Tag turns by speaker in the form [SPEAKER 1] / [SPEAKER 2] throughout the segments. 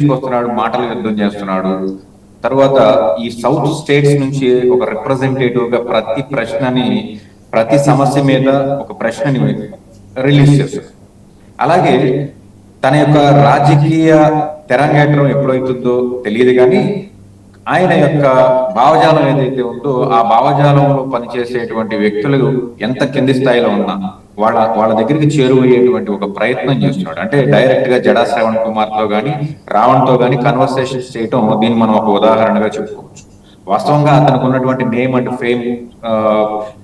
[SPEAKER 1] తీసుకొస్తున్నాడు, మాటలు యుద్ధం చేస్తున్నాడు. తర్వాత ఈ సౌత్ స్టేట్స్ నుంచి ఒక రిప్రజెంటేటివ్ గా ప్రతి ప్రశ్నని, ప్రతి సమస్య మీద ఒక ప్రశ్నని రిలీజ్ చేస్తాడు. అలాగే తన యొక్క రాజకీయ తెరంగేట్రం ఎప్పుడైతుందో తెలియదు కానీ ఆయన యొక్క భావజాలం ఏదైతే ఉందో ఆ భావజాలంలో పనిచేసేటువంటి వ్యక్తులు ఎంత కింది స్థాయిలో ఉన్నా వాళ్ళ దగ్గరికి చేరువయ్యేటువంటి ఒక ప్రయత్నం చేస్తున్నాడు. అంటే డైరెక్ట్ గా జడా శ్రవణ్ కుమార్ తో గాని రావణ్ తో గాని కన్వర్సేషన్స్ చేయటం దీన్ని మనం ఒక ఉదాహరణగా చెప్పుకోవచ్చు. వాస్తవంగా అతనికి ఉన్నటువంటి name and fame,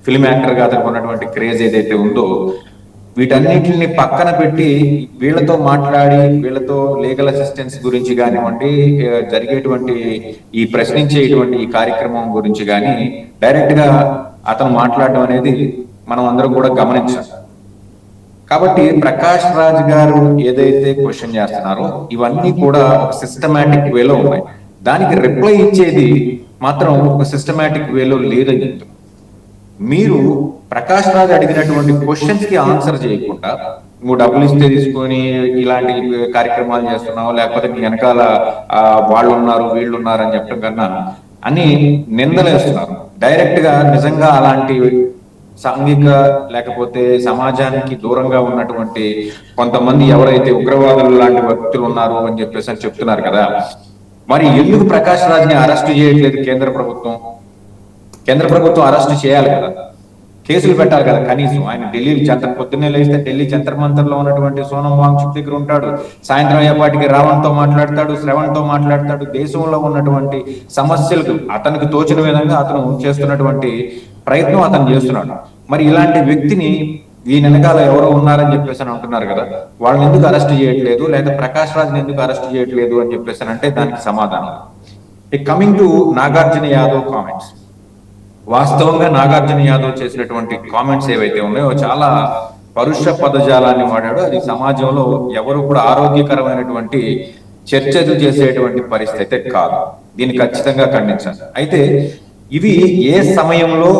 [SPEAKER 1] film actor గా అతనికి ఉన్నటువంటి క్రేజ్ ఏదైతే ఉందో వీటన్నిటిని పక్కన పెట్టి వీళ్ళతో మాట్లాడి వీళ్ళతో లీగల్ అసిస్టెన్స్ గురించి కానివ్వండి, జరిగేటువంటి ఈ ప్రశ్నించేటువంటి ఈ కార్యక్రమం గురించి కానీ డైరెక్ట్ గా అతను మాట్లాడడం అనేది మనం అందరం కూడా గమనించాలి. కాబట్టి ప్రకాష్ రాజ్ గారు ఏదైతే క్వశ్చన్ చేస్తున్నారో ఇవన్నీ కూడా ఒక సిస్టమాటిక్ వేలో ఉన్నాయి. దానికి రిప్లై ఇచ్చేది మాత్రం ఒక సిస్టమాటిక్ వేలో లేదని చెప్తున్నారు. మీరు ప్రకాష్ రాజ్ అడిగినటువంటి క్వశ్చన్స్ కి ఆన్సర్ చేయకుండా నువ్వు డబ్బులు ఇస్తే తీసుకొని ఇలాంటి కార్యక్రమాలు చేస్తున్నావు, లేకపోతే నీ వెనకాల వాళ్ళు ఉన్నారు వీళ్ళు ఉన్నారు అని చెప్పడం కన్నా అని నిందలేస్తున్నారు. డైరెక్ట్ గా నిజంగా అలాంటి సాంఘిక లేకపోతే సమాజానికి దూరంగా ఉన్నటువంటి కొంతమంది ఎవరైతే ఉగ్రవాదులు లాంటి వ్యక్తులు ఉన్నారు అని చెప్పేసి అని చెప్తున్నారు కదా, మరి ఎందుకు ప్రకాష్ రాజ్ ని అరెస్ట్ చేయట్లేదు కేంద్ర ప్రభుత్వం? కేంద్ర ప్రభుత్వం అరెస్ట్ చేయాలి కదా, కేసులు పెట్టాలి కదా. కనీసం ఆయన ఢిల్లీ పొద్దున్నే లేస్తే ఢిల్లీ జంతర్ మంతర్ లో ఉన్నటువంటి సోనం వాంగ్చుక్ దగ్గర ఉంటాడు, సాయంత్రం అయ్యేపాటికి రావణ్ తో మాట్లాడతాడు, శ్రవణ్ తో మాట్లాడతాడు. దేశంలో ఉన్నటువంటి సమస్యలకు అతనికి తోచిన విధంగా అతను చేస్తున్నటువంటి ప్రయత్నం అతను చేస్తున్నాడు. మరి ఇలాంటి వ్యక్తిని ఈ వెనకాల ఎవరో ఉన్నారని చెప్పేసి అని అంటున్నారు కదా, వాళ్ళని ఎందుకు అరెస్ట్ చేయట్లేదు, లేదా ప్రకాష్ రాజ్ని ఎందుకు అరెస్ట్ చేయట్లేదు అని చెప్పేసి అంటే దానికి సమాధానం coming to Nagarjuna Yadav comments. వాస్తవంగా నాగార్జున యాదవ్ చేసినటువంటి కామెంట్స్ ఏవైతే ఉన్నాయో చాలా పరుష పదజాలాన్ని వాడాడు. అది సమాజంలో ఎవరు కూడా ఆరోగ్యకరమైనటువంటి చర్చలు చేసేటువంటి పరిస్థితి కాదు. దీన్ని ఖచ్చితంగా ఖండించాలి. అయితే ఇవి ఏ సమయంలో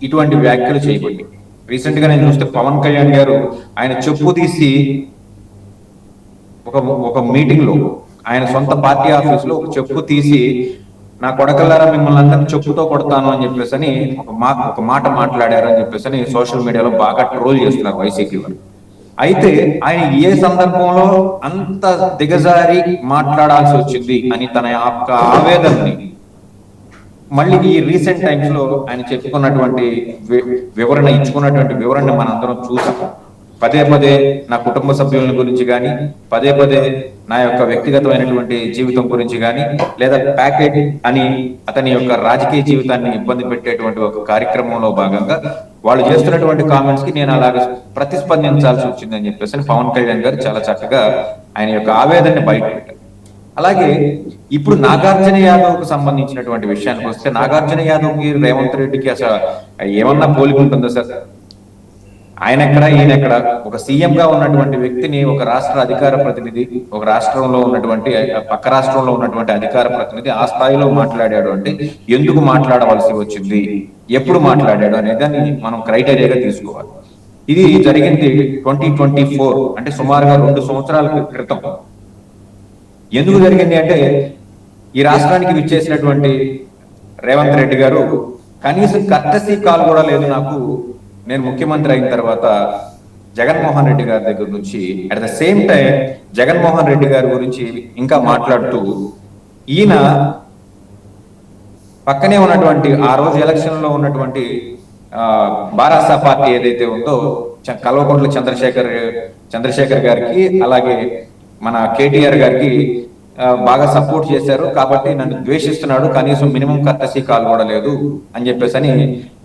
[SPEAKER 1] ఇటువంటి వ్యాఖ్యలు చేయబడి, రీసెంట్ గా నేను చూస్తే పవన్ కళ్యాణ్ గారు ఆయన చెప్పు తీసి ఒక మీటింగ్ లో ఆయన సొంత పార్టీ ఆఫీస్ లో ఒక చెప్పు తీసి నా కొడకల్లారా మిమ్మల్ని అందరినీ చెప్పుతో కొడతాను అని చెప్పేసి అని ఒక మాట మాట్లాడారు అని చెప్పేసి అని సోషల్ మీడియాలో బాగా ట్రోల్ చేస్తున్నారు వైసీపీ వారు. అయితే ఆయన ఏ సందర్భంలో అంత దిగజారి మాట్లాడాల్సి వచ్చింది అని తన యొక్క ఆవేదనని మళ్ళీ ఈ రీసెంట్ టైమ్స్ లో ఆయన చెప్పుకున్నటువంటి వివరణ ఇచ్చుకున్నటువంటి వివరణ మన అందరం చూసాం. పదే పదే నా కుటుంబ సభ్యుల గురించి కానీ, పదే పదే నా యొక్క వ్యక్తిగతమైనటువంటి జీవితం గురించి కానీ, లేదా ప్యాకేజ్ అని అతని యొక్క రాజకీయ జీవితాన్ని ఇబ్బంది పెట్టేటువంటి ఒక కార్యక్రమంలో భాగంగా వాళ్ళు చేస్తున్నటువంటి కామెంట్స్ కి నేను అలాగ ప్రతిస్పందించాల్సి వచ్చిందని చెప్పేసి పవన్ కళ్యాణ్ గారు చాలా చక్కగా ఆయన యొక్క ఆవేదనని బయట పెట్టారు. అలాగే ఇప్పుడు నాగార్జున యాదవ్ కు సంబంధించినటువంటి విషయానికి వస్తే, నాగార్జున యాదవ్ కి రేవంత్ రెడ్డికి అసలు ఏమన్నా పోలిక ఉంటుందా సార్? ఆయన ఎక్కడ ఈయన ఎక్కడ? ఒక సీఎం గా ఉన్నటువంటి వ్యక్తిని ఒక రాష్ట్ర అధికార ప్రతినిధి, ఒక రాష్ట్రంలో ఉన్నటువంటి పక్క రాష్ట్రంలో ఉన్నటువంటి అధికార ప్రతినిధి ఆ స్థాయిలో మాట్లాడాడు అంటే ఎందుకు మాట్లాడవలసి వచ్చింది, ఎప్పుడు మాట్లాడాడు అనే దాన్ని మనం క్రైటీరియాగా తీసుకోవాలి. ఇది జరిగింది 2024, అంటే సుమారుగా 2 సంవత్సరాల క్రితం. ఎందుకు జరిగింది అంటే ఈ రాష్ట్రానికి విచ్చేసినటువంటి రేవంత్ రెడ్డి గారు కనీసం కర్టసీ కాల్ కూడా లేదు నాకు, నేను ముఖ్యమంత్రి అయిన తర్వాత జగన్మోహన్ రెడ్డి గారి దగ్గర నుంచి at the same time Jaganmohan Reddy గారి గురించి ఇంకా మాట్లాడుతూ ఈయన పక్కనే ఉన్నటువంటి ఆ రోజు ఎలక్షన్ లో ఉన్నటువంటి బారాసా పార్టీ ఏదైతే ఉందో కల్వకుంట్ల చంద్రశేఖర్ గారికి అలాగే మన కేటీఆర్ గారికి బాగా సపోర్ట్ చేశారు కాబట్టి నన్ను ద్వేషిస్తున్నాడు, కనీసం మినిమం కర్టసీ కాల్ కూడా లేదు అని చెప్పేసి అని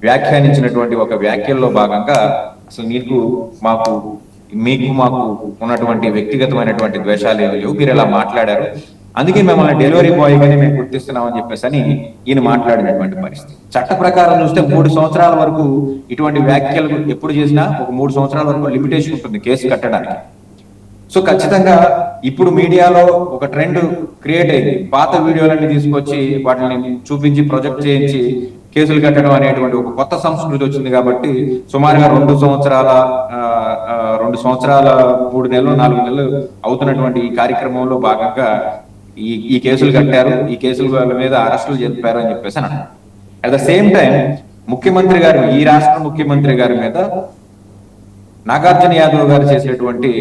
[SPEAKER 1] వ్యాఖ్యానించినటువంటి ఒక వ్యాఖ్యల్లో భాగంగా అసలు మీకు మాకు ఉన్నటువంటి వ్యక్తిగతమైనటువంటి ద్వేషాలు లేవు, మీరు ఇలా మాట్లాడారు, అందుకే మిమ్మల్ని డెలివరీ బాయ్ గానే మేము గుర్తిస్తున్నామని చెప్పేసి అని ఈయన మాట్లాడినటువంటి పరిస్థితి. చట్ట ప్రకారం చూస్తే 3 సంవత్సరాల వరకు ఇటువంటి వ్యాఖ్యలు ఎప్పుడు చేసినా ఒక 3 సంవత్సరాల వరకు లిమిటేషన్ ఉంటుంది కేసు కట్టడానికి. సో ఖచ్చితంగా ఇప్పుడు మీడియాలో ఒక ట్రెండ్ క్రియేట్ అయింది, పాత వీడియోలన్నీ తీసుకొచ్చి వాటిని చూపించి ప్రొజెక్ట్ చేయించి కేసులు కట్టడం అనేటువంటి ఒక కొత్త సంస్కృతి వచ్చింది. కాబట్టి సుమారుగా 2 సంవత్సరాల 3 నెలలు 4 నెలలు అవుతున్నటువంటి ఈ కార్యక్రమంలో భాగంగా ఈ కేసులు కట్టారు, ఈ కేసుల వాళ్ళ మీద అరెస్టులు చెప్పారు అని చెప్పేసి అని అన్నాడు. అట్ ద సేమ్ టైం ముఖ్యమంత్రి గారు, ఈ రాష్ట్ర ముఖ్యమంత్రి గారి మీద నాగార్జున యాదవ్ గారు చేసేటువంటి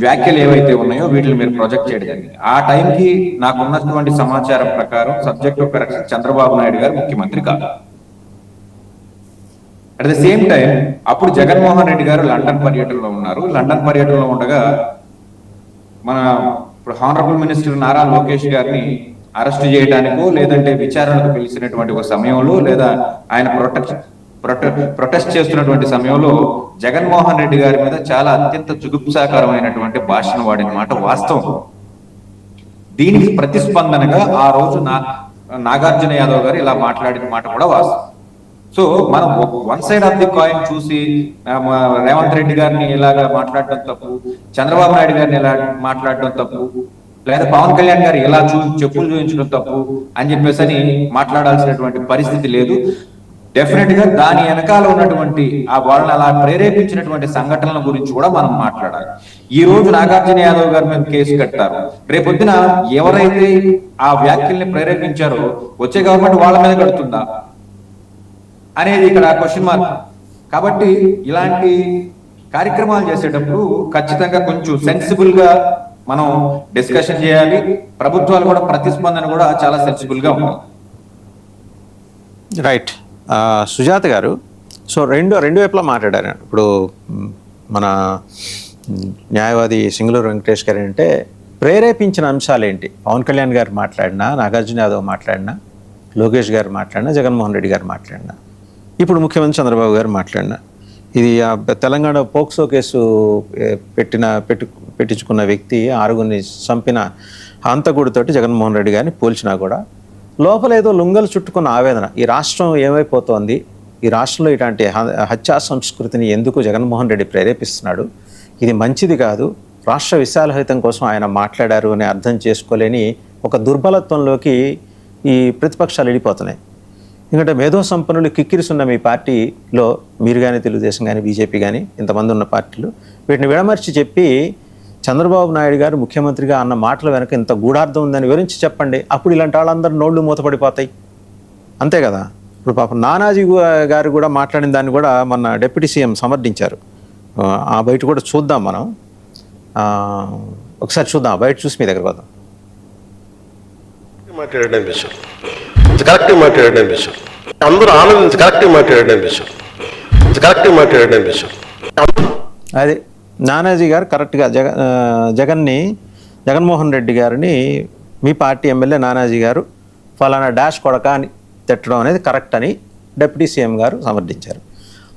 [SPEAKER 1] వ్యాఖ్యలు ఏవైతే ఉన్నాయో వీటిని మీరు ప్రొజెక్ట్ చేయడం జరిగింది. ఆ టైంకి నాకు ఉన్నటువంటి సమాచారం ప్రకారం subject of correction Chandrababu Naidu గారు ముఖ్యమంత్రి కాదు. అట్ ద సేమ్ టైం అప్పుడు జగన్మోహన్ రెడ్డి గారు లండన్ పర్యటనలో ఉన్నారు. లండన్ పర్యటనలో ఉండగా మన ఇప్పుడు హానరబుల్ మినిస్టర్ నారా లోకేష్ గారిని అరెస్ట్ చేయడానికో లేదంటే విచారణకు పిలిచినటువంటి ఒక సమయంలో, లేదా ఆయన ప్రొటెస్ట్ చేస్తున్నటువంటి సమయంలో జగన్మోహన్ రెడ్డి గారి మీద చాలా అత్యంత జుగుప్సాకరమైనటువంటి భాషను వాడిన మాట వాస్తవం. దీనికి ప్రతిస్పందనగా ఆ రోజు నాగార్జున యాదవ్ గారు ఇలా మాట్లాడిన మాట కూడా వాస్తవం. సో మనం one side of the coin చూసి రేవంత్ రెడ్డి గారిని ఇలాగా మాట్లాడడం తప్పు, చంద్రబాబు నాయుడు గారిని ఇలా మాట్లాడడం తప్పు, లేదా పవన్ కళ్యాణ్ గారు ఇలా చెప్పులు చూపించడం తప్పు అని చెప్పేసి అని మాట్లాడాల్సినటువంటి పరిస్థితి లేదు. డెఫినెట్ గా దాని వెనకాల ఉన్నటువంటి ఆ వాళ్ళని అలా ప్రేరేపించినటువంటి సంఘటనల గురించి కూడా మనం మాట్లాడాలి. ఈ రోజు నాగార్జున యాదవ్ గారి మీద కేసు కట్టారు, రేపొద్దున ఎవరైతే ఆ వ్యాఖ్యల్ని ప్రేరేపించారో వచ్చే గవర్నమెంట్ వాళ్ళ మీద కడుతుందా అనేది ఇక్కడ క్వశ్చన్ మార్క్. కాబట్టి ఇలాంటి కార్యక్రమాలు చేసేటప్పుడు ఖచ్చితంగా కొంచెం సెన్సిబుల్ గా మనం డిస్కషన్ చేయాలి. ప్రభుత్వాలు కూడా ప్రతిస్పందన కూడా చాలా సెన్సిబుల్ గా ఉండాలి.
[SPEAKER 2] రైట్. సుజాత గారు, సో రెండు వైపులా మాట్లాడారు. ఇప్పుడు మన న్యాయవాది సింగళూరు వెంకటేష్ గారు అంటే ప్రేరేపించిన అంశాలు ఏంటి? పవన్ కళ్యాణ్ గారు మాట్లాడినా, నాగార్జున యాదవ్ మాట్లాడినా, లోకేష్ గారు మాట్లాడినా, జగన్మోహన్ రెడ్డి గారు మాట్లాడినా, ఇప్పుడు ముఖ్యమంత్రి చంద్రబాబు గారు మాట్లాడినా, ఇది తెలంగాణ పోక్సో కేసు పెట్టించుకున్న వ్యక్తి 6గురిని చంపిన హంతకుడితోటి జగన్మోహన్ రెడ్డి గారిని పోల్చినా కూడా లోపల ఏదో లుంగలు చుట్టుకున్న ఆవేదన, ఈ రాష్ట్రం ఏమైపోతోంది, ఈ రాష్ట్రంలో ఇలాంటి హత్యా సంస్కృతిని ఎందుకు జగన్మోహన్ రెడ్డి ప్రేరేపిస్తున్నాడు, ఇది మంచిది కాదు, రాష్ట్ర విశాలహితం కోసం ఆయన మాట్లాడారు అని అర్థం చేసుకోలేని ఒక దుర్బలత్వంలోకి ఈ ప్రతిపక్షాలు వెళ్ళిపోతున్నాయి. ఎందుకంటే మేధో సంపన్నులు కిక్కిరిస్తున్న మీ పార్టీలో మీరు కానీ, తెలుగుదేశం కానీ, బీజేపీ కానీ, ఇంతమంది ఉన్న పార్టీలు వీటిని విడమర్చి చెప్పి చంద్రబాబు నాయుడు గారు ముఖ్యమంత్రిగా అన్న మాటల వెనక ఇంత గూఢార్థం ఉందని వివరించి చెప్పండి. అప్పుడు ఇలాంటి వాళ్ళందరూ నోళ్ళు మూతపడిపోతాయి. అంతే కదా. ఇప్పుడు పాపం నానాజీ గారు కూడా మాట్లాడిన దాన్ని కూడా మన డిప్యూటీ సీఎం సమర్థించారు. ఆ బయట కూడా చూద్దాం మనం, ఒకసారి చూద్దాం, బయట చూసి మీ దగ్గర వద్దాం.
[SPEAKER 3] కరెక్ట్గా మాట్లాడడం విషయం అందరూ ఆలోచించి కరెక్ట్గా మాట్లాడడం విషయం
[SPEAKER 2] అది నానాజీ గారు కరెక్ట్గా జగన్మోహన్ రెడ్డి గారిని మీ పార్టీ ఎమ్మెల్యే నానాజీ గారు ఫలానా డాష్ కొడక అని తిట్టడం అనేది కరెక్ట్ అని డిప్యూటీ సీఎం గారు సమర్థించారు.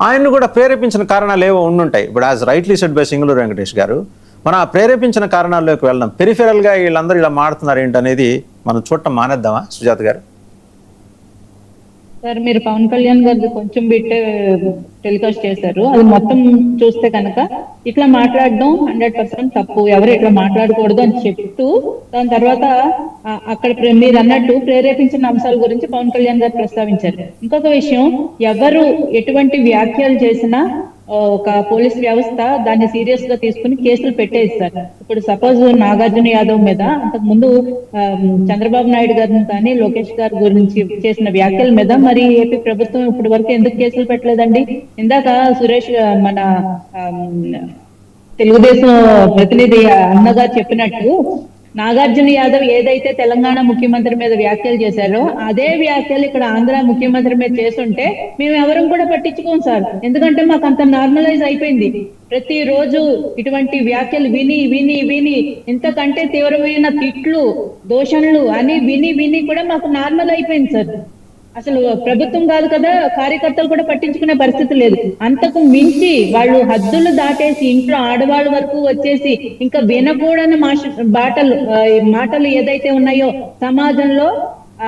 [SPEAKER 2] ఆయన్ని కూడా ప్రేరేపించిన కారణాలు ఏవో ఉండుంటాయి. ఇప్పుడు as rightly said by Singaluru Venkatesh గారు, మనం ఆ ప్రేరేపించిన కారణాల్లోకి వెళ్దాం. పెరిఫెరల్గా వీళ్ళందరూ ఇలా మాడుతున్నారు ఏంటనేది మనం చూడటం మానేద్దామా సుజాత గారు?
[SPEAKER 4] సార్, మీరు పవన్ కళ్యాణ్ గారు కొంచెం బిట్టే టెలికాస్ట్ చేశారు. అది మొత్తం చూస్తే కనుక ఇట్లా మాట్లాడడం 100% తప్పు, ఎవరు ఇట్లా మాట్లాడకూడదు అని చెప్తూ దాని తర్వాత అక్కడ మీరు అన్నట్టు ప్రేరేపించిన అంశాల గురించి పవన్ కళ్యాణ్ గారు ప్రస్తావించారు. ఇంకొక విషయం, ఎవరు ఎటువంటి వ్యాఖ్యలు చేసినా ఒక పోలీస్ వ్యవస్థ దాన్ని సీరియస్ గా తీసుకుని కేసులు పెట్టేస్తారు. ఇప్పుడు సపోజ్ నాగార్జున యాదవ్ మీద అంతకు ముందు చంద్రబాబు నాయుడు గారిని కానీ, లోకేష్ గారి గురించి చేసిన వ్యాఖ్యల మీద మరి ఏపీ ప్రభుత్వం ఇప్పటి వరకు ఎందుకు కేసులు పెట్టలేదండి? ఇందాక సురేష్ మన తెలుగుదేశం ప్రతినిధి అన్నగారు చెప్పినట్టు నాగార్జున యాదవ్ ఏదైతే తెలంగాణ ముఖ్యమంత్రి మీద వ్యాఖ్యలు చేశారో అదే వ్యాఖ్యలు ఇక్కడ ఆంధ్ర ముఖ్యమంత్రి మీద చేస్తుంటే మేము ఎవరం కూడా పట్టించుకోం సార్. ఎందుకంటే మాకు అంత నార్మలైజ్ అయిపోయింది. ప్రతిరోజు ఇటువంటి వ్యాఖ్యలు విని విని విని ఇంతకంటే తీవ్రమైన తిట్లు, దోషణలు అని విని విని కూడా మాకు నార్మల్ అయిపోయింది సార్. అసలు ప్రభుత్వం కాదు కదా, కార్యకర్తలు కూడా పట్టించుకునే పరిస్థితి లేదు. అంతకు మించి వాళ్ళు హద్దులు దాటేసి ఇంట్లో ఆడవాళ్ళ వరకు వచ్చేసి ఇంకా వినకూడని మాటలు ఏదైతే ఉన్నాయో సమాజంలో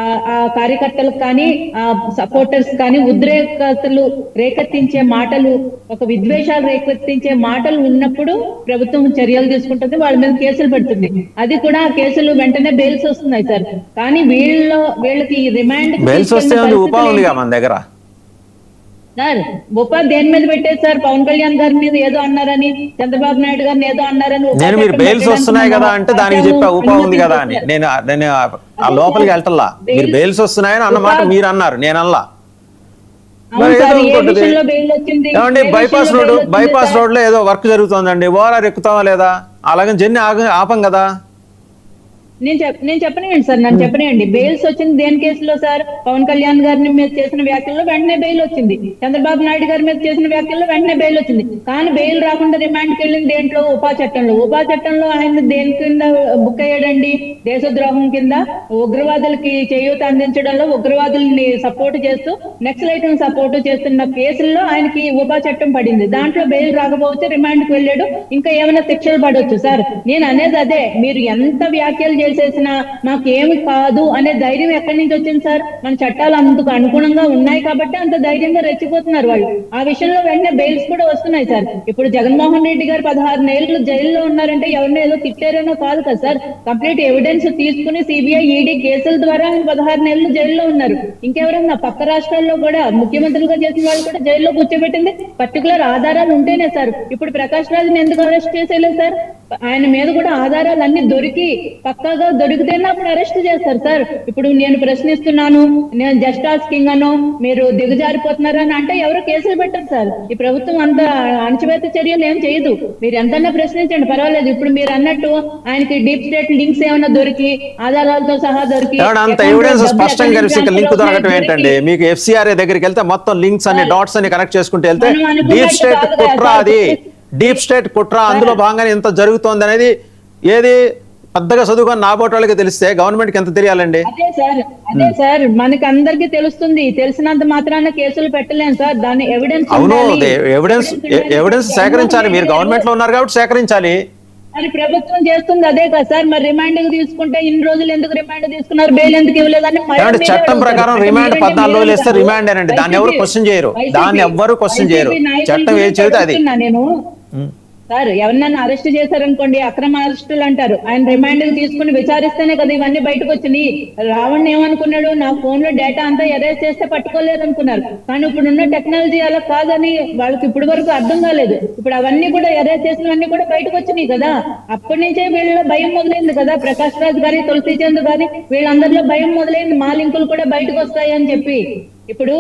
[SPEAKER 4] ఆ కార్యకర్తలకు కానీ, ఆ సపోర్టర్స్ కానీ ఉద్రేకతలు రేకెత్తించే మాటలు, ఒక విద్వేషాలు రేకెత్తించే మాటలు ఉన్నప్పుడు ప్రభుత్వం చర్యలు తీసుకుంటుంది, వాళ్ళ మీద కేసులు పెడుతుంది. అది కూడా ఆ కేసులు వెంటనే బెయిల్స్ వస్తున్నాయి సార్. కానీ వీళ్ళకి రిమాండ్
[SPEAKER 2] బెయిల్స్ వస్తే మన దగ్గర
[SPEAKER 4] సార్ ఉపా దేని మీద పెట్టేది సార్? పవన్ కళ్యాణ్ గారి మీద ఏదో అన్నారని, చంద్రబాబు నాయుడు గారిని ఏదో అన్నారని.
[SPEAKER 2] నేను మీరు బెయిల్స్ వస్తున్నాయి కదా అంటే దానికి చెప్పా ఉపా ఉంది కదా అని. నేను ఆ లోపలికి వెళ్ళటల్లా. మీరు బెయిల్స్ వస్తున్నాయని అన్నమాట మీరు అన్నారు, నేను అల్లా. ఏమండి బైపాస్ రోడ్ లో ఏదో వర్క్ జరుగుతుందండి, ఓఆర్ఆర్ ఎక్కుతావా లేదా? అలాగే జర్నీ ఆపం కదా.
[SPEAKER 4] నేను చెప్పనివ్వండి సార్, నన్ను చెప్పనివ్వండి. బెయిల్స్ వచ్చింది దేని కేసులో సార్? పవన్ కళ్యాణ్ గారిని మీద చేసిన వ్యాఖ్యల్లో వెంటనే బెయిల్ వచ్చింది. చంద్రబాబు నాయుడు గారి మీద చేసిన వ్యాఖ్యల్లో వెంటనే బెయిల్ వచ్చింది. కానీ బెయిల్ రాకుండా రిమాండ్కి వెళ్ళింది దేంట్లో? ఉపా చట్టంలో. ఉపా చట్టంలో ఆయన దేని కింద బుక్ అయ్యాడండి? దేశద్రోహం కింద, ఉగ్రవాదులకి చేయూత అందించడంలో, ఉగ్రవాదుల్ని సపోర్ట్ చేస్తూ, నక్సలైట్లను సపోర్ట్ చేస్తున్న కేసుల్లో ఆయనకి ఉపా చట్టం పడింది. దాంట్లో బెయిల్ రాకపోతే రిమాండ్కి వెళ్ళాడు, ఇంకా ఏమైనా శిక్షలు పడవచ్చు సార్. నేను అనేది అదే, మీరు ఎంత వ్యాఖ్యలు చేసేసినా మాకేమి కాదు అనే ధైర్యం ఎక్కడి నుంచి వచ్చింది సార్? మన చట్టాలు అందుకు అనుగుణంగా ఉన్నాయి కాబట్టి అంత ధైర్యంగా రెచ్చిపోతున్నారు వాళ్ళు. ఆ విషయంలో వెంటనే బెయిల్స్ కూడా వస్తున్నాయి సార్. ఇప్పుడు జగన్మోహన్ రెడ్డి గారు 16 నెలలు జైల్లో ఉన్నారంటే ఎవరినో ఏదో తిట్టారనో కాదు కదా సార్. కంప్లీట్ ఎవిడెన్స్ తీసుకుని సిబిఐ, ఈడీ కేసుల ద్వారా 16 నెలలు జైల్లో ఉన్నారు. ఇంకెవరన్నా పక్క రాష్ట్రాల్లో కూడా ముఖ్యమంత్రులుగా చేసిన వాళ్ళు కూడా జైల్లో కూర్చోబెట్టింది పర్టికులర్ ఆధారాలు ఉంటేనే సార్. ఇప్పుడు ప్రకాష్ రాజ్ని ఎందుకు అరెస్ట్ చేసేలేదు సార్? ఆయన మీద కూడా ఆధారాలు అన్ని దొరికి పక్కాగా దొరికితేనే అప్పుడు అరెస్ట్ చేస్తారు సార్. ఇప్పుడు నేను ప్రశ్నిస్తున్నాను, నేను జస్ట్ ఆస్కింగ్ అను, మీరు దిగజారిపోతున్నారని అంటే ఎవరు కేసులు పెట్టరు సార్. ఈ ప్రభుత్వం అంత అణచివేత చర్యలు ఏం చేయదు. మీరు ఎంతన్నా ప్రశ్నించండి, పర్వాలేదు. ఇప్పుడు మీరు అన్నట్టు ఆయనకి డీప్ స్టేట్ లింక్స్ ఏమైనా దొరికి, ఆధారాలతో సహా దొరికి,
[SPEAKER 2] అంత ఎవిడెన్స్ స్పష్టంగా లింక్ దొరకటం ఏంటండి? మీకు FCRA దగ్గరికి వెళ్తే మొత్తం లింక్స్ అన్ని డాట్స్ అన్ని కనెక్ట్ చేసుకుంటూ వెళ్తే డీప్ స్టేట్ కుట్ర, అది డీప్ స్టేట్ కుట్ర, అందులో భాగంగానే ఇంత జరుగుతోంది అనేది ఏది పెద్దగా చదువుకొని నాబోటి వాళ్ళకి తెలిస్తే గవర్నమెంట్ కి ఎంత తెలియాలండి?
[SPEAKER 4] అదే సార్ మనకి అందరికి తెలుస్తుంది. తెలిసినంత మాత్రాన కేసులు పెట్టలేం సార్. దాని ఎవిడెన్స్,
[SPEAKER 2] అవును, ఎవిడెన్స్ సేకరించాలి. మీరు గవర్నమెంట్ లో ఉన్నారు కాబట్టి సేకరించాలి.
[SPEAKER 4] మరి ప్రభుత్వం చేస్తుంది అదే కదా సార్. మరి రిమాండ్ తీసుకుంటే ఇన్ని రోజులు ఎందుకు రిమాండ్ తీసుకున్నారు, బెయిల్ ఎందుకు ఇవ్వలేదని
[SPEAKER 2] చట్టం ప్రకారం రిమాండ్ 14 రోజులు ఇస్తే రిమాండ్ అనండి. దాన్ని ఎవరు క్వశ్చన్ చేయరు, చట్టం ఏం చెబితే అది.
[SPEAKER 4] నేను సార్ ఎవరినన్నా అరెస్ట్ చేశారనుకోండి, అక్రమ అరెస్టులు అంటారు. ఆయన రిమాండ్ తీసుకుని విచారిస్తేనే కదా ఇవన్నీ బయటకు వచ్చినాయి. రావణ్ ఏమనుకున్నాడు, నా ఫోన్ లో డేటా అంతా ఎరేజ్ చేస్తే పట్టుకోలేదు అనుకున్నారు. కానీ ఇప్పుడున్న టెక్నాలజీ అలా కాదని వాళ్ళకి ఇప్పుడు వరకు అర్థం కాలేదు. ఇప్పుడు అవన్నీ కూడా ఎరేజ్ చేసినవన్నీ కూడా బయటకు వచ్చినాయి కదా. అప్పటి నుంచే వీళ్ళలో భయం మొదలైంది కదా. ప్రకాష్ రాజ్ గారి, తులసి చంద్ గారి, వీళ్ళందరిలో భయం మొదలైంది. మా లింకులు కూడా బయటకు వస్తాయి అని చెప్పి. ఇప్పుడు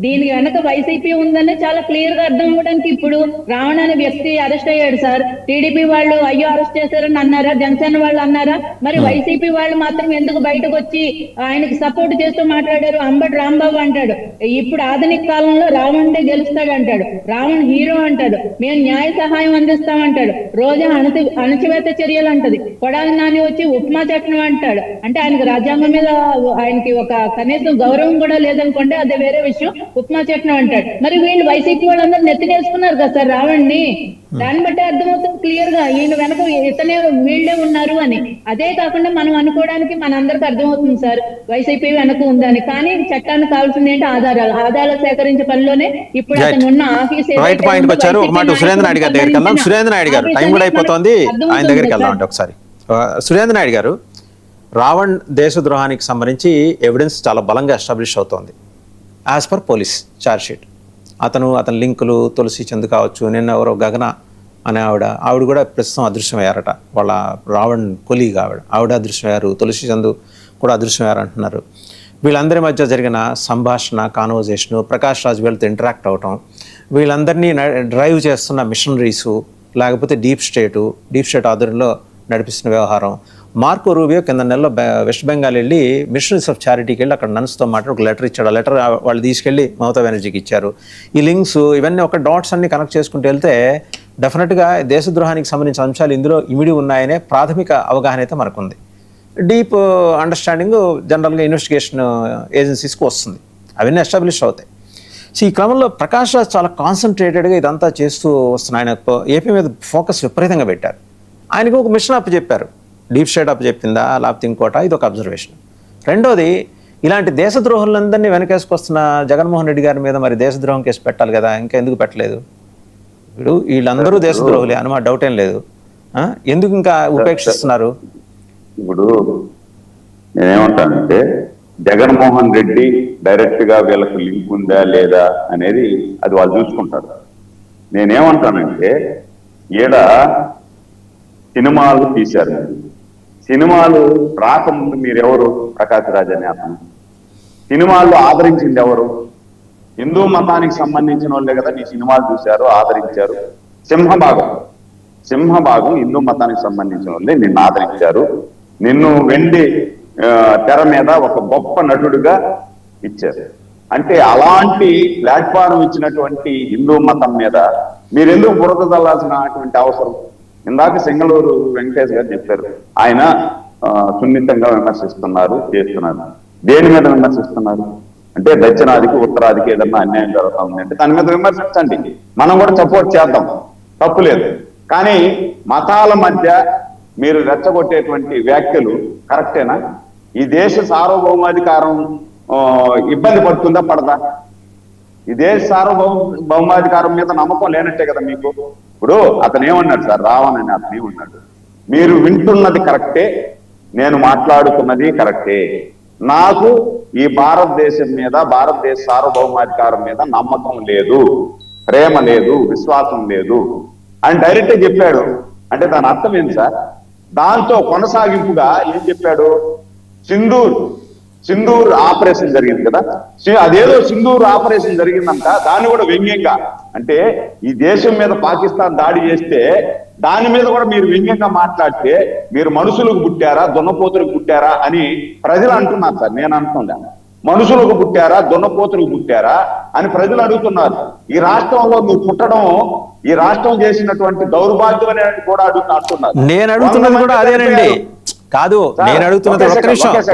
[SPEAKER 4] దీని వెనక వైసీపీ ఉందని చాలా క్లియర్ గా అర్థం అవ్వడానికి ఇప్పుడు రావణ్ అనే వ్యక్తి అరెస్ట్ అయ్యాడు సార్. టీడీపీ వాళ్ళు అయ్యో అరెస్ట్ చేశారని అన్నారా? జనసేన వాళ్ళు అన్నారా? మరి వైసీపీ వాళ్ళు మాత్రం ఎందుకు బయటకు వచ్చి ఆయనకి సపోర్ట్ చేస్తూ మాట్లాడారు? అంబటి రాంబాబు అంటాడు ఇప్పుడు ఆధునిక కాలంలో రావణ్డే గెలుస్తాడు అంటాడు, రావణ్ హీరో అంటాడు, మేము న్యాయ సహాయం అందిస్తామంటాడు, రోజా అణచివేత చర్యలు అంటది, కొడాలి నాని వచ్చి ఉప్మా చట్టం అంటాడు. అంటే ఆయనకి రాజ్యాంగం మీద ఆయనకి ఒక కనీసం గౌరవం కూడా లేదనుకోండి, అదే వేరే విషయం. ఉప్మా చట్నం అంటాడు. మరి వీళ్ళు వైసీపీ వాళ్ళందరూ నెత్తినేసుకున్నారు కదా సార్ రావణ్ణి. దాన్ని బట్టి అర్థమవుతుంది క్లియర్ గా ఈయన వెనక ఇతనే వీళ్ళే ఉన్నారు అని. అదే కాకుండా మనం అనుకోవడానికి మనందరికి అర్థమవుతుంది సార్ వైసీపీ వెనక ఉందని. కానీ చట్టానికి కావాల్సింది ఏంటి? ఆధారాలు సేకరించే పనిలోనే ఇప్పుడు అతను ఉన్న ఆఫీస్
[SPEAKER 2] సురేంద్ర నాయుడు గారి దగ్గరికి వెళ్దాం. సురేంద్ర నాయుడు గారు, టైం కూడా అయిపోతుంది, ఆయన దగ్గరికి వెళ్దాం అంటే ఒకసారి. సురేంద్ర నాయుడు గారు, రావణ్ దేశద్రోహానికి సంబంధించి ఎవిడెన్స్ చాలా బలంగా ఎస్టాబ్లిష్ అవుతోంది as per police charge sheet. అతని లింకులు, తులసి చంద్ కావచ్చు, నిన్న ఎవరో గగన అనే ఆవిడ కూడా ప్రస్తుతం అదృశ్యమయ్యారట. వాళ్ళ రావణ్ కొలీగ్ ఆవిడ అదృశ్యమయ్యారు, తులసి చంద్ కూడా అదృశ్యమయ్యారు అంటున్నారు. వీళ్ళందరి మధ్య జరిగిన సంభాషణ, కాన్వర్జేషను, ప్రకాష్ రాజ్ వీళ్ళతో ఇంటరాక్ట్ అవటం, వీళ్ళందరినీ డ్రైవ్ చేస్తున్న మిషనరీసు, లేకపోతే డీప్ స్టేట్ ఆధ్వర్యంలో నడిపిస్తున్న వ్యవహారం. మార్కో రూబియో కింద నెలలో వెస్ట్ బెంగాల్ వెళ్ళి మిషనరీస్ ఆఫ్ చారిటీకి వెళ్ళి అక్కడ నన్స్తో మాట్లాడి ఒక లెటర్ ఇచ్చాడు. ఆ లెటర్ వాళ్ళు తీసుకెళ్ళి మమతా బెనర్జీకి ఇచ్చారు. ఈ లింక్స్ ఇవన్నీ ఒక డాట్స్ అన్ని కనెక్ట్ చేసుకుంటూ వెళ్తే డెఫినెట్గా దేశద్రోహానికి సంబంధించిన అంశాలు ఇందులో ఇమిడి ఉన్నాయనే ప్రాథమిక అవగాహన అయితే మనకుంది. డీప్ అండర్స్టాండింగ్ జనరల్గా ఇన్వెస్టిగేషన్ ఏజెన్సీస్కి వస్తుంది, అవన్నీ ఎస్టాబ్లిష్ అవుతాయి. సో ఈ క్రమంలో ప్రకాష్ రాజ్ చాలా కాన్సన్ట్రేటెడ్గా ఇదంతా చేస్తూ వస్తున్నాయి. ఆయన ఏపీ మీద ఫోకస్ విపరీతంగా పెట్టారు. ఆయనకు ఒక మిషన్ అప్ చెప్పారు, డీప్ స్టేట్ అప్ చెప్పిందా లేకపోతే ఇంకోట, ఇది ఒక అబ్జర్వేషన్. రెండోది, ఇలాంటి దేశద్రోహులందరినీ వెనకేసుకొస్తున్న జగన్మోహన్ రెడ్డి గారి మీద మరి దేశద్రోహం కేసు పెట్టాలి కదా, ఇంకా ఎందుకు పెట్టలేదు? ఇప్పుడు వీళ్ళందరూ దేశద్రోహులే అని మా డౌట్ ఏం లేదు, ఎందుకు ఇంకా ఉపేక్షిస్తున్నారు?
[SPEAKER 5] ఇప్పుడు నేనేమంటానంటే జగన్మోహన్ రెడ్డి డైరెక్ట్ గా వీళ్ళకి లింక్ ఉందా లేదా అనేది అది వాళ్ళు చూసుకుంటారు. నేనేమంటానంటే ఈడ సినిమాలు తీశారు. సినిమాలు రాకముందు మీరెవరు? ప్రకాష్ రాజ్ అనే అతను. సినిమాల్లో ఆదరించింది ఎవరు? హిందూ మతానికి సంబంధించిన వాళ్ళే కదా నీ సినిమాలు చూశారు, ఆదరించారు. సింహభాగం హిందూ మతానికి సంబంధించిన వాళ్ళే నిన్ను ఆదరించారు. నిన్ను వెండి తెర మీద ఒక గొప్ప నటుడుగా ఇచ్చారు. అంటే అలాంటి ప్లాట్ఫారం ఇచ్చినటువంటి హిందూ మతం మీద మీరెందుకు బురద చల్లాల్సినటువంటి అవసరం? ఇందాక సింగళూరు వెంకటేష్ గారు చెప్పారు, ఆయన సున్నితంగా విమర్శిస్తున్నారు, చేస్తున్నారు. దేని మీద విమర్శిస్తున్నారు అంటే దక్షిణాదికి ఉత్తరాదికి ఏదన్నా అన్యాయం జరుగుతా ఉంది అంటే దాని మీద విమర్శించండి, మనం కూడా సపోర్ట్ చేద్దాం, తప్పులేదు. కానీ మతాల మధ్య మీరు రెచ్చగొట్టేటువంటి వ్యాఖ్యలు కరెక్టేనా? ఈ దేశ సార్వభౌమాధికారం ఇబ్బంది పడుతుందా పడదా? ఈ దేశ సార్వభౌమాధికారం మీద నమ్మకం లేనట్టే కదా మీకు. ఇప్పుడు అతను ఏమన్నాడు సార్, రావణ్ అని అతను ఏమన్నాడు, మీరు వింటున్నది కరెక్టే, నేను మాట్లాడుతున్నది కరెక్టే, నాకు ఈ భారతదేశం మీద, భారతదేశ సార్వభౌమాధికారం మీద నమ్మకం లేదు, ప్రేమ లేదు, విశ్వాసం లేదు అని డైరెక్ట్ చెప్పాడు. అంటే దాని అర్థం ఏంటి సార్? దాంతో కొనసాగింపుగా ఏం చెప్పాడు, సింధూర్ ఆపరేషన్ జరిగింది కదా, అదేదో సింధూర్ ఆపరేషన్ జరిగిందంట, దాన్ని కూడా వ్యంగ్యంగా, అంటే ఈ దేశం మీద పాకిస్తాన్ దాడి చేస్తే దాని మీద కూడా మీరు వ్యంగ్యంగా మాట్లాడితే మీరు మనుషులకు పుట్టారా, దున్నపోతులకు పుట్టారా అని ప్రజలు అంటున్నారు సార్. నేను అంటున్నా, మనుషులకు పుట్టారా, దున్నపోతులకు పుట్టారా అని ప్రజలు అడుగుతున్నారు. ఈ రాష్ట్రంలో నువ్వు పుట్టడం ఈ రాష్ట్రం చేసినటువంటి దౌర్భాగ్యం అనేది కూడా అంటున్నారు.
[SPEAKER 2] నేను అడుగుతున్నది కూడా అదేనండి. కాదు, నేను అడుగుతున్నది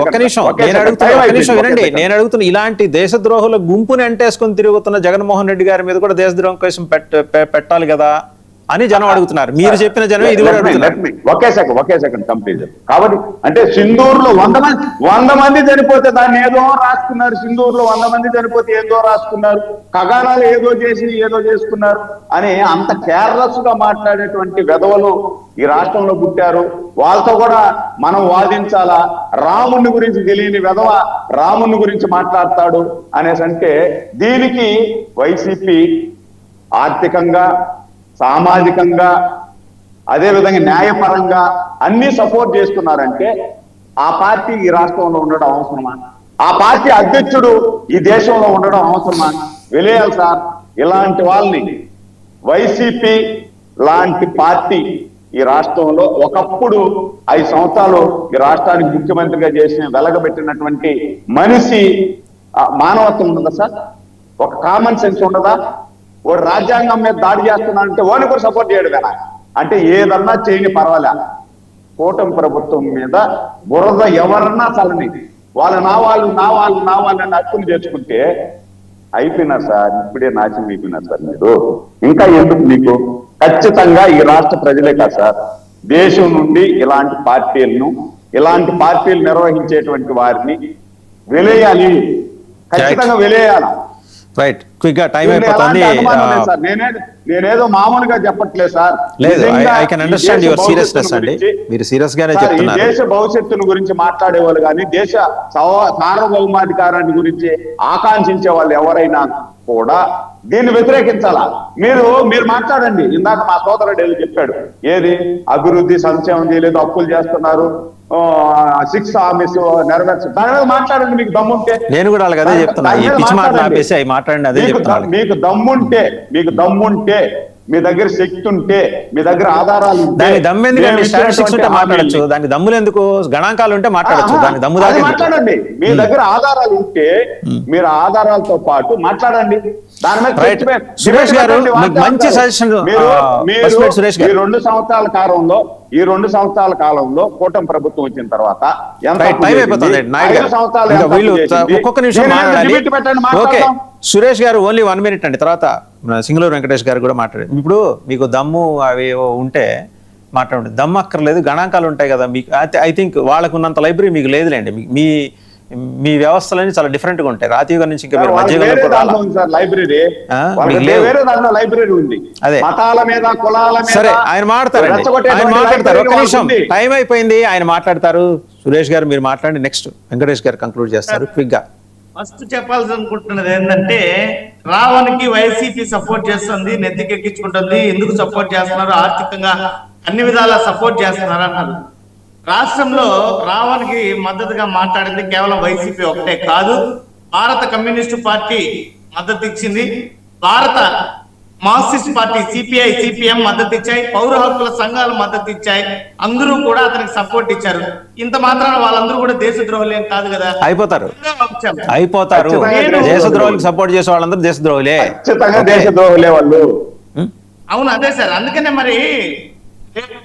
[SPEAKER 2] ఒక్క నిమిషం వినండి. నేను అడుగుతున్న ఇలాంటి దేశద్రోహుల గుంపుని అంటేసుకొని తిరుగుతున్న జగన్మోహన్ రెడ్డి గారి మీద కూడా దేశద్రోహం కోసం పెట్టాలి కదా అని జనం అడుగుతున్నారు. మీరు చెప్పిన జనం ఇది కూడా అడుగుతున్నారు.
[SPEAKER 5] ఒకే సెకండ్ కంప్లీట్. కాబట్టి అంటే సింధూరులో 100 మంది చనిపోతే దాన్ని ఏదో రాసుకున్నారు, సింధూరులో 100 మంది చనిపోతే ఏదో రాసుకున్నారు, ఖగానాలు ఏదో చేసి ఏదో చేసుకున్నారు అని అంత కేర్లెస్ గా మాట్లాడేటువంటి వెధవలు ఈ రాష్ట్రంలో పుట్టారు. వాళ్ళతో కూడా మనం వాదించాలా? రాముని గురించి తెలియని వెధవ రాముని గురించి మాట్లాడతాడు అనేసి అంటే దీనికి వైసీపీ ఆర్థికంగా, సామాజికంగా, అదేవిధంగా న్యాయపరంగా అన్ని సపోర్ట్ చేస్తున్నారంటే ఆ పార్టీ ఈ రాష్ట్రంలో ఉండడం అవసరమా? ఆ పార్టీ అధ్యక్షుడు ఈ దేశంలో ఉండడం అవసరమా? వెలేయాలి సార్. ఇలాంటి వాళ్ళని, వైసీపీ లాంటి పార్టీ ఈ రాష్ట్రంలో ఒకప్పుడు 5 సంవత్సరాలు ఈ రాష్ట్రానికి ముఖ్యమంత్రిగా చేసిన వెలగబెట్టినటువంటి మనిషి మానవత్వం ఉండదా సార్? ఒక కామన్ సెన్స్ ఉండదా? వాడు రాజ్యాంగం మీద దాడి చేస్తున్నాడంటే వాడిని కూడా సపోర్ట్ చేయడం అంటే ఏదన్నా చేయని పర్వాలే. కూటమి ప్రభుత్వం మీద బురద ఎవరన్నా చల్లని వాళ్ళు నా వాళ్ళని హక్కులు చేర్చుకుంటే అయిపోయినారు సార్. ఇప్పుడే నాశనం అయిపోయినారు సార్ మీరు. ఇంకా ఎందుకు మీకు? ఖచ్చితంగా ఈ రాష్ట్ర ప్రజలే కాదు సార్, దేశం నుండి ఇలాంటి పార్టీలు నిర్వహించేటువంటి వారిని వెలేయాలి, ఖచ్చితంగా వెలేయాలి.
[SPEAKER 2] రైట్, క్విక్ గా టైం అయిపోతుంది.
[SPEAKER 5] నేనేదో మామూలుగా చెప్పట్లేదు సార్.
[SPEAKER 2] లేదు, I can understand your seriousness అండి. మీరు సీరియస్ గానే చెప్తున్నారు.
[SPEAKER 5] దేశ భవిష్యత్తును గురించి మాట్లాడేవాళ్ళు కానీ, దేశ సార్వభౌమాధికారాన్ని గురించి ఆకాంక్షించే వాళ్ళు ఎవరైనా కూడా దీన్ని వ్యతిరేకించాలా? మీరు మాట్లాడండి. ఇందాక మా సోదరుడు ఏదో చెప్పాడు, ఏది అభివృద్ధి సంక్షేమం చేయలేదు, అప్పులు చేస్తున్నారు, 6 హామీస్ నెరవేర్చు, దాని మీద మాట్లాడండి మీకు దమ్ముంటే.
[SPEAKER 2] నేను కూడా అలాగే అదే చెప్తున్నా. ఈ పిచ్చి మాటలు ఆపేసి అవి మాట్లాడండి, అదే చెప్తున్నాను.
[SPEAKER 5] మీకు దమ్ముంటే, మీ దగ్గర శక్తి ఉంటే, మీ దగ్గర ఆధారాలు ఉంటే,
[SPEAKER 2] స్టాటిస్టిక్స్ ఉంటే మాట్లాడచ్చు. దానికి దమ్ములు ఎందుకు? గణాంకాలు ఉంటే మాట్లాడచ్చు. దానికి దమ్ము
[SPEAKER 5] మాట్లాడండి. మీ దగ్గర ఆధారాలు ఉంటే మీరు ఆధారాలతో పాటు మాట్లాడండి. దాని మీద
[SPEAKER 2] సురేష్ గారు మంచి సజెషన్. సురేష్ గారు,
[SPEAKER 5] ఈ 2 సంవత్సరాల కాలంలో కూటమి ప్రభుత్వం వచ్చిన తర్వాత
[SPEAKER 2] ఒక్కొక్క నిమిషం ఓకే. సురేష్ గారు ఓన్లీ 1 minute అండి. తర్వాత సింగళూరు వెంకటేష్ గారు కూడా మాట్లాడారు. ఇప్పుడు మీకు దమ్ము అవి ఉంటే మాట్లాడండి. దమ్ము అక్కర్లేదు, గణాంకాలు ఉంటాయి కదా మీకు. ఐ థింక్ వాళ్ళకు ఉన్నంత లైబ్రరీ మీకు లేదులేండి. మీ మీ వ్యవస్థలన్నీ చాలా డిఫరెంట్గా ఉంటాయి. రాతియుగం నుంచి ఇంకా మీరు
[SPEAKER 5] వాళ్ళకి
[SPEAKER 2] మధ్యయుగంలో
[SPEAKER 5] వేరే
[SPEAKER 2] కూడా
[SPEAKER 5] దాంట్లో ఉంది సార్ లైబ్రరీ. వాళ్ళకి
[SPEAKER 2] మీకు లేవు.
[SPEAKER 5] వేరే దాంట్లో లైబ్రరీ ఉంది.
[SPEAKER 2] అదే.
[SPEAKER 5] మతాల మీద, కులాల మీద.
[SPEAKER 2] సరే, ఆయన మాట్లాడతారు. ఒక్క నిమిషం, టైం అయిపోయింది. ఆయన మాట్లాడతారు. సురేష్ గారు మీరు మాట్లాడి నెక్స్ట్ వెంకటేష్ గారు కంక్లూడ్ చేస్తారు క్విక్ గా.
[SPEAKER 6] ఫస్ట్ చెప్పాల్సి అనుకుంటున్నది ఏంటంటే, రావణ్కి వైసీపీ సపోర్ట్ చేస్తుంది, నెత్తికెక్కించుకుంటుంది. ఎందుకు సపోర్ట్ చేస్తున్నారు? ఆర్థికంగా అన్ని విధాలా సపోర్ట్ చేస్తున్నారు అన్నారు. రాష్ట్రంలో రావణ్కి మద్దతుగా మాట్లాడింది కేవలం వైసీపీ ఒకటే కాదు, భారత కమ్యూనిస్టు పార్టీ మద్దతు ఇచ్చింది, భారత మార్క్సిస్ట్ పార్టీ సిపిఐ, సిపిఎం మద్దతు ఇచ్చాయి, పౌర హక్కుల సంఘాలు మద్దతు ఇచ్చాయి. అందరూ కూడా అతనికి సపోర్ట్ ఇచ్చారు. ఇంత మాత్రాన వాళ్ళందరూ కూడా దేశద్రోహులేం కాదు కదా.
[SPEAKER 2] అయిపోతారు. దేశద్రోహులకు సపోర్ట్ చేసే వాళ్ళందరూ దేశద్రోహులే.
[SPEAKER 5] దేశద్రోహులే వాళ్ళు.
[SPEAKER 6] అవును, అదే సార్. అందుకనే మరి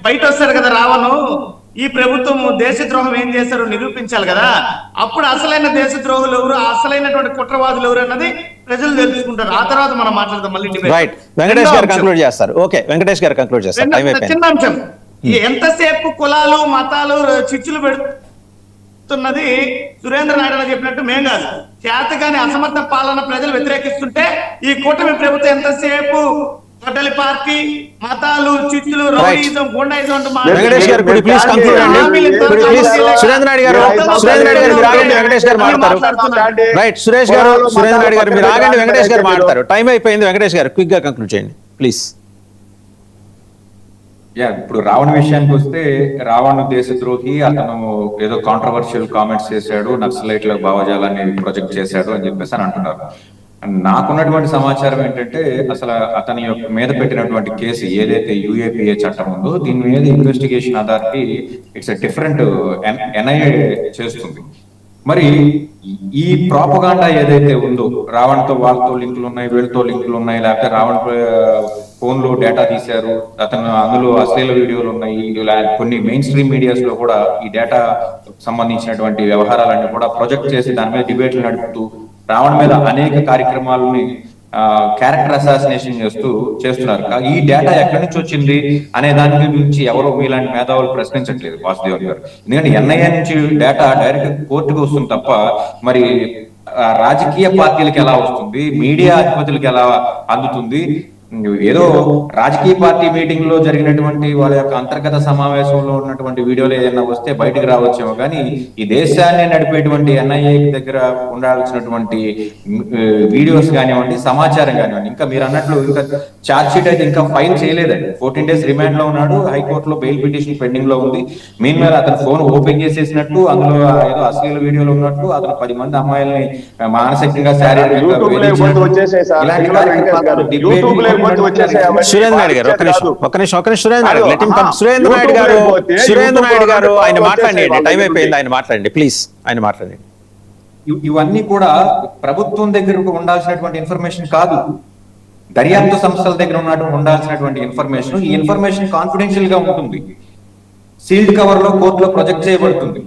[SPEAKER 6] బయట వస్తారు కదా రావణు, ఈ ప్రభుత్వం దేశద్రోహం ఏం చేశారో నిరూపించాలి కదా. అప్పుడు అసలైన దేశద్రోహులు ఎవరు, అసలైనటువంటి కుట్రవాదులు ఎవరు అన్నది ప్రజలు తెలుసుకుంటారు. ఆ తర్వాత మనం మాట్లాడదాం మళ్ళీ.
[SPEAKER 2] రైట్, వెంకటేష్ గారు కంక్లూడ్ చేస్తారు. ఓకే, వెంకటేష్ గారు కంక్లూడ్ చేస్తారు.
[SPEAKER 6] చిన్న అంశం, ఎంతసేపు కులాలు మతాలు చిచ్చులు పెడుతున్నది సురేంద్ర నాయుడు చెప్పినట్టు మేం కాదు. చేతగాని అసమర్థ పాలన ప్రజలు వ్యతిరేకిస్తుంటే ఈ కూటమి ప్రభుత్వం ఎంతసేపు గొడ్డలి పార్టీ, మతాలు, చిచ్చులు, రౌడీయిజం, గుండాయిజం
[SPEAKER 2] వెంకటేష్ గారు ప్లీజ్ కంక్లూడ్ అండి. సురేంద్ర నాయుడు గారు మీరు ఆగండి, వెంకటేష్ గారు మాట్లాడతారు. రైట్, సురేష్ గారు, సురేంద్ర నాయుడు గారు మీరు ఆగండి, వెంకటేష్ గారు మాట్లాడతారు. టైం అయిపోయింది. వెంకటేష్ గారు క్విక్ గా కంక్లూడ్ చేయండి ప్లీజ్.
[SPEAKER 1] ఇప్పుడు రావణ్ విషయానికి వస్తే, రావణ్ దేశద్రోహి, అతను ఏదో కాంట్రవర్షియల్ కామెంట్స్ చేశాడు, నక్సలైట్ల భావజాలాన్ని ప్రొజెక్ట్ చేశాడు అని చెప్పేసి అని అంటున్నారు. నాకున్నటువంటి సమాచారం ఏంటంటే, అసలు అతని మీద పెట్టినటువంటి కేసు ఏదైతే యుఏపిఏ చట్టం ఉందో, దీని మీద investigation authority it's different NIA చేస్తుంది. మరి ఈ ప్రాపగాండా ఏదైతే ఉందో, రావణ్తో వాళ్ళతో లింకులు ఉన్నాయి, వీళ్ళతో లింకులు ఉన్నాయి, లేకపోతే రావణ్ ఫోన్ లో డేటా తీశారు, అతను అందులో అశ్లీల వీడియోలు ఉన్నాయి, కొన్ని మెయిన్ స్ట్రీమ్ మీడియాస్ లో కూడా ఈ డేటా సంబంధించినటువంటి వ్యవహారాలన్నీ కూడా ప్రొజెక్ట్ చేసి దాని మీద డిబేట్లు నడుపుతూ రావణ్ మీద అనేక కార్యక్రమాలని క్యారెక్టర్ అసాసినేషన్ చేస్తున్నారు. ఈ డేటా ఎక్కడి నుంచి వచ్చింది అనే దాని గురించి ఎవరో మీలాంటి మేధావులు ప్రశ్నించట్లేదు వాసుదేవన్ గారు. ఎందుకంటే ఎన్ఐఏ నుంచి డేటా డైరెక్ట్ కోర్టుకు వస్తుంది తప్ప మరి రాజకీయ పార్టీలకు ఎలా వస్తుంది, మీడియా అధిపతులకు ఎలా అందుతుంది? ఏదో రాజకీయ పార్టీ మీటింగ్ లో జరిగినటువంటి వాళ్ళ యొక్క అంతర్గత సమావేశంలో ఉన్నటువంటి వీడియోలు ఏదైనా వస్తే బయటకు రావచ్చేమో, కానీ ఈ దేశాన్ని నడిపేటువంటి ఎన్ఐఏ దగ్గర ఉండాల్సినటువంటి వీడియోస్ కానివ్వండి, సమాచారం కానివ్వండి, ఇంకా మీరు అన్నట్లు ఇంకా ఛార్జ్ షీట్ అయితే ఇంకా ఫైల్ చేయలేదండి. 14 days రిమాండ్ లో ఉన్నాడు, హైకోర్టులో బెయిల్ పిటిషన్ పెండింగ్ లో ఉంది. మీన్ మీద అతను ఫోన్ ఓపెన్ చేసేసినట్టు, అందులో ఏదో అశ్లీల వీడియోలు ఉన్నట్టు, అతను 10 మంది అమ్మాయిల్ని మానసికంగా శారీరకంగా
[SPEAKER 2] సురేంద్ర నాయుడు గారు ఒక్క నిమిషం సురేంద్ర నాయుడు గారు ఆయన మాట్లాడండి. టైం అయిపోయింది, ఆయన మాట్లాడండి ప్లీజ్, ఆయన మాట్లాడండి.
[SPEAKER 1] ఇవన్నీ కూడా ప్రభుత్వం దగ్గర ఉండాల్సినటువంటి ఇన్ఫర్మేషన్ కాదు, దర్యాప్తు సంస్థల దగ్గర ఉండాల్సినటువంటి ఇన్ఫర్మేషన్. ఈ ఇన్ఫర్మేషన్ కాన్ఫిడెన్షియల్ గా ఉంటుంది, సీల్డ్ కవర్ లో కోర్టులో ప్రొజెక్ట్ చేయబడుతుంది.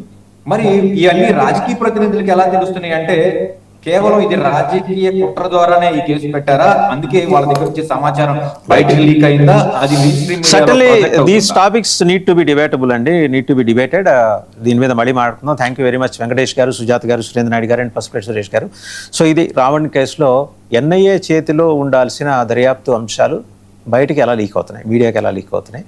[SPEAKER 1] మరి ఇవన్నీ రాజకీయ ప్రతినిధులకు ఎలా తెలుస్తున్నాయి అంటే, కేవలం ఇది రాజకీయ కుట్ర ద్వారానే ఈ కేసు పెట్టారా, అందుకే వాళ్ళ దగ్గర వచ్చే సమాచారం బయటకు లీక్ అయిందా, అది
[SPEAKER 2] certainly these topics need to be debatable అండి, నీడ్ టు బి డిబేటెడ్. దీని మీద మళ్ళీ మాట్లాడుతున్నాం. Thank you very much Venkatesh గారు, సుజాత గారు, సురేంద్ర నాయుడు గారు అండ్ పసుపులేటి సురేష్ గారు. సో ఇది రావణ్ కేసులో ఎన్ఐఏ చేతిలో ఉండాల్సిన దర్యాప్తు అంశాలు బయటికి ఎలా లీక్ అవుతున్నాయి, మీడియాకి ఎలా లీక్ అవుతున్నాయి,